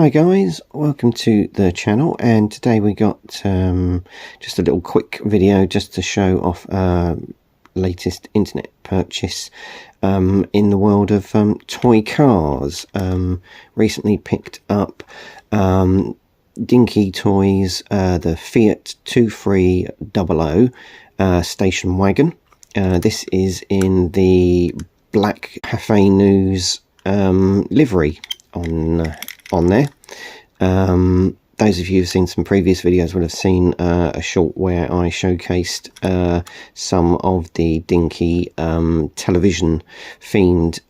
Hi guys, welcome to the channel, and today we got just a little quick video just to show off latest internet purchase in the world of toy cars. Recently picked up Dinky Toys, the Fiat 2300 Station Wagon. This is in the black Pathe News livery on there. Those of you who've seen some previous videos will have seen a short where I showcased some of the Dinky television themed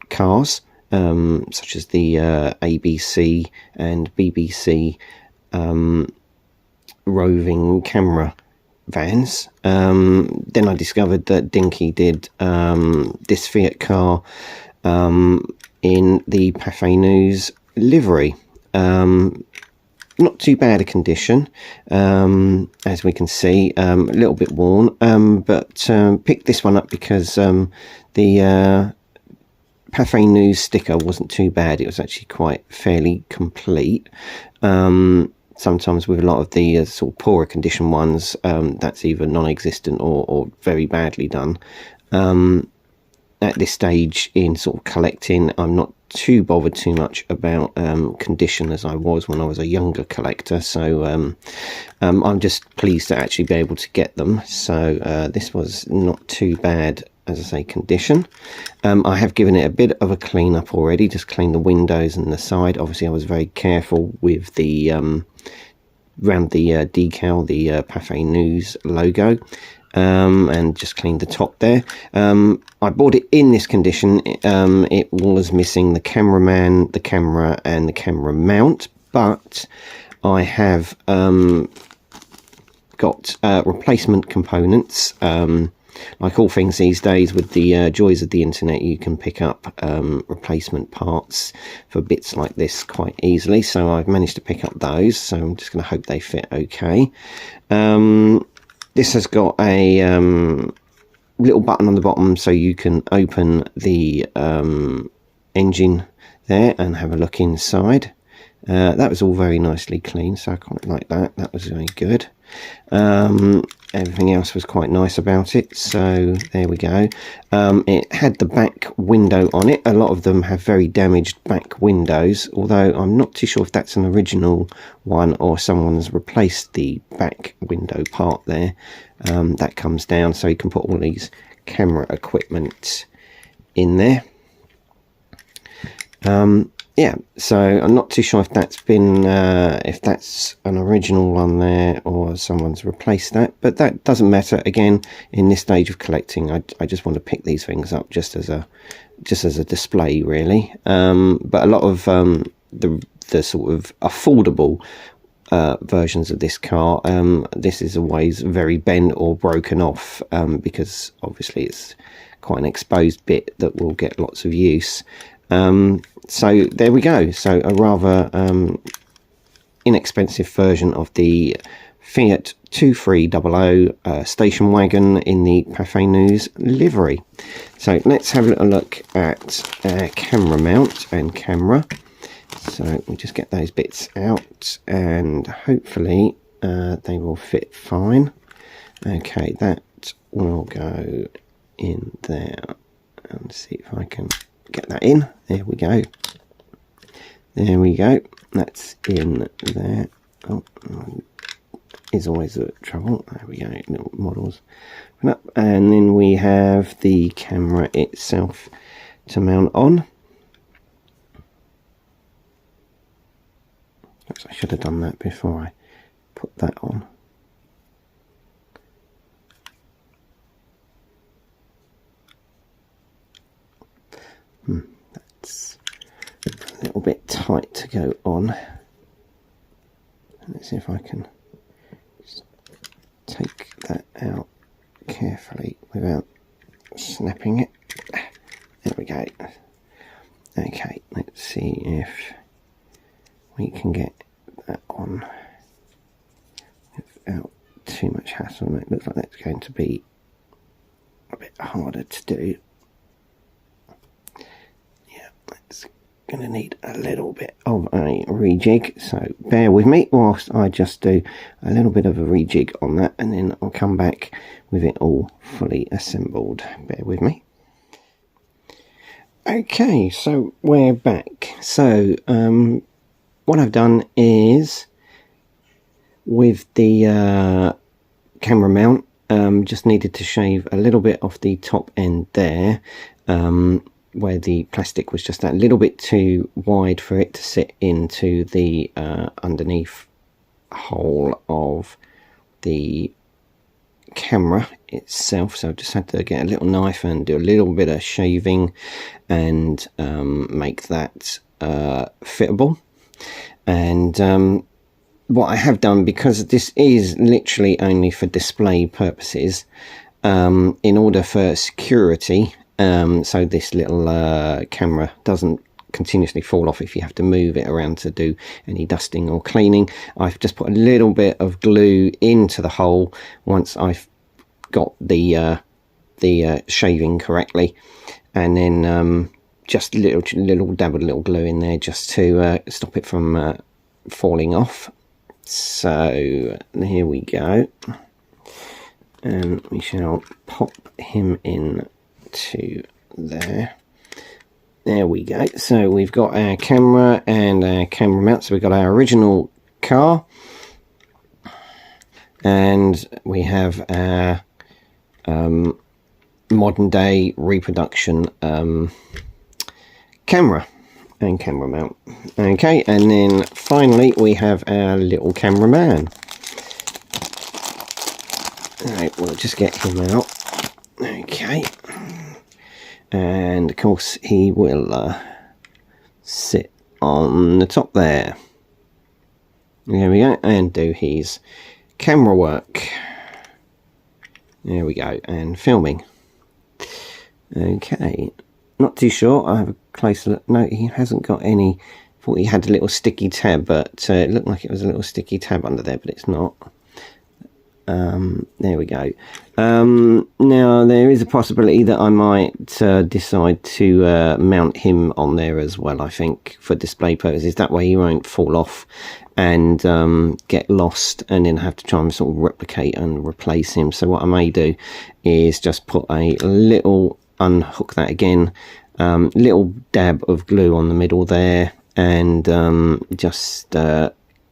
cars, such as the ABC and BBC roving camera vans. Then I discovered that Dinky did this Fiat car in the Pathe News livery. Not too bad a condition, as we can see, a little bit worn, but picked this one up because the Pathe News sticker wasn't too bad. It was actually quite fairly complete. Sometimes with a lot of the sort of poorer condition ones, that's either non-existent or very badly done. At this stage in sort of collecting, I'm not too bothered too much about condition as I was when I was a younger collector, so I'm just pleased to actually be able to get them. So this was not too bad, as I say, condition. I have given it a bit of a clean up already, just cleaned the windows and the side. Obviously I was very careful with the around the decal, the Pathe News logo, and just cleaned the top there. I bought it in this condition. It was missing the cameraman, the camera and the camera mount, but I have got replacement components. Like all things these days, with the joys of the internet, you can pick up replacement parts for bits like this quite easily, so I've managed to pick up those, so I'm just going to hope they fit okay. This has got a little button on the bottom so you can open the engine there and have a look inside. That was all very nicely clean, so I quite like that. That was very good. Everything else was quite nice about it, so there we go. It had the back window on it. A lot of them have very damaged back windows, although I'm not too sure if that's an original one or someone's replaced the back window part there. That comes down so you can put all these camera equipment in there. Yeah, so I'm not too sure if that's been if that's an original one there or someone's replaced that, but that doesn't matter. Again, in this stage of collecting, I just want to pick these things up just as a display, really. But a lot of the sort of affordable versions of this car, this is always very bent or broken off, because obviously it's quite an exposed bit that will get lots of use. So there we go. So a rather inexpensive version of the Fiat 2300 Station Wagon in the Pathe News livery. So let's have a little look at camera mount and camera. So we just get those bits out and hopefully they will fit fine. Okay, that will go in there. Let's see if I can get that in. There we go. There we go. That's in there. Oh, is always a trouble. There we go. Little models. And then we have the camera itself to mount on. Oops, I should have done that before I put that on. That's a little bit tight to go on. Let's see if I can just take that out carefully without snapping it. There we go. Okay, let's see if we can get that on without too much hassle. It looks like that's going to be a bit harder to do. Yeah, let's going to need a little bit of a rejig, so bear with me whilst I just do a little bit of a rejig on that, and then I'll come back with it all fully assembled. Bear with me. Okay, so we're back. So what I've done is, with the camera mount, just needed to shave a little bit off the top end there, where the plastic was just a little bit too wide for it to sit into the underneath hole of the camera itself. So I just had to get a little knife and do a little bit of shaving and make that fittable. And what I have done, because this is literally only for display purposes, in order for security, so this little camera doesn't continuously fall off if you have to move it around to do any dusting or cleaning, I've just put a little bit of glue into the hole once I've got the shaving correctly, and then just little dab of little glue in there just to stop it from falling off. So here we go, and we shall pop him in to there. There we go. So we've got our camera and our camera mount. So we've got our original car, and we have our modern day reproduction camera and camera mount. Okay, and then finally we have our little cameraman. Alright, we'll just get him out. Okay, and of course he will sit on the top there. There we go, and do his camera work. There we go, and filming. Okay, not too sure. I have a closer look. No, he hasn't got any. Thought he had a little sticky tab, but it looked like it was a little sticky tab under there, but it's not. There we go. Now there is a possibility that I might decide to mount him on there as well, I think, for display purposes. That way he won't fall off and get lost and then have to try and sort of replicate and replace him. So what I may do is just put a little, unhook that again, little dab of glue on the middle there, and just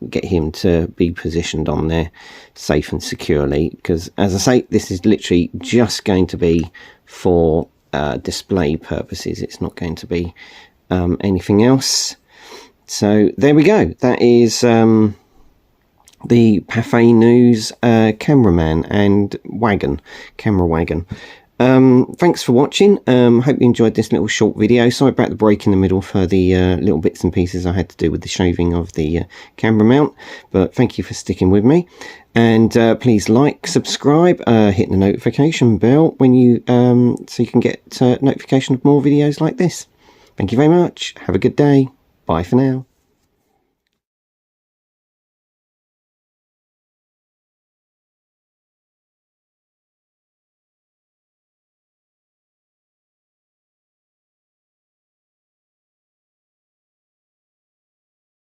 get him to be positioned on there safe and securely, because as I say, this is literally just going to be for display purposes. It's not going to be anything else. So there we go. That is the Pathe News cameraman and camera wagon. Thanks for watching. Hope you enjoyed this little short video. Sorry about the break in the middle for the little bits and pieces I had to do with the shaving of the camera mount, but thank you for sticking with me. And please like, subscribe, hit the notification bell when you so you can get notification of more videos like this. Thank you very much. Have a good day. Bye for now.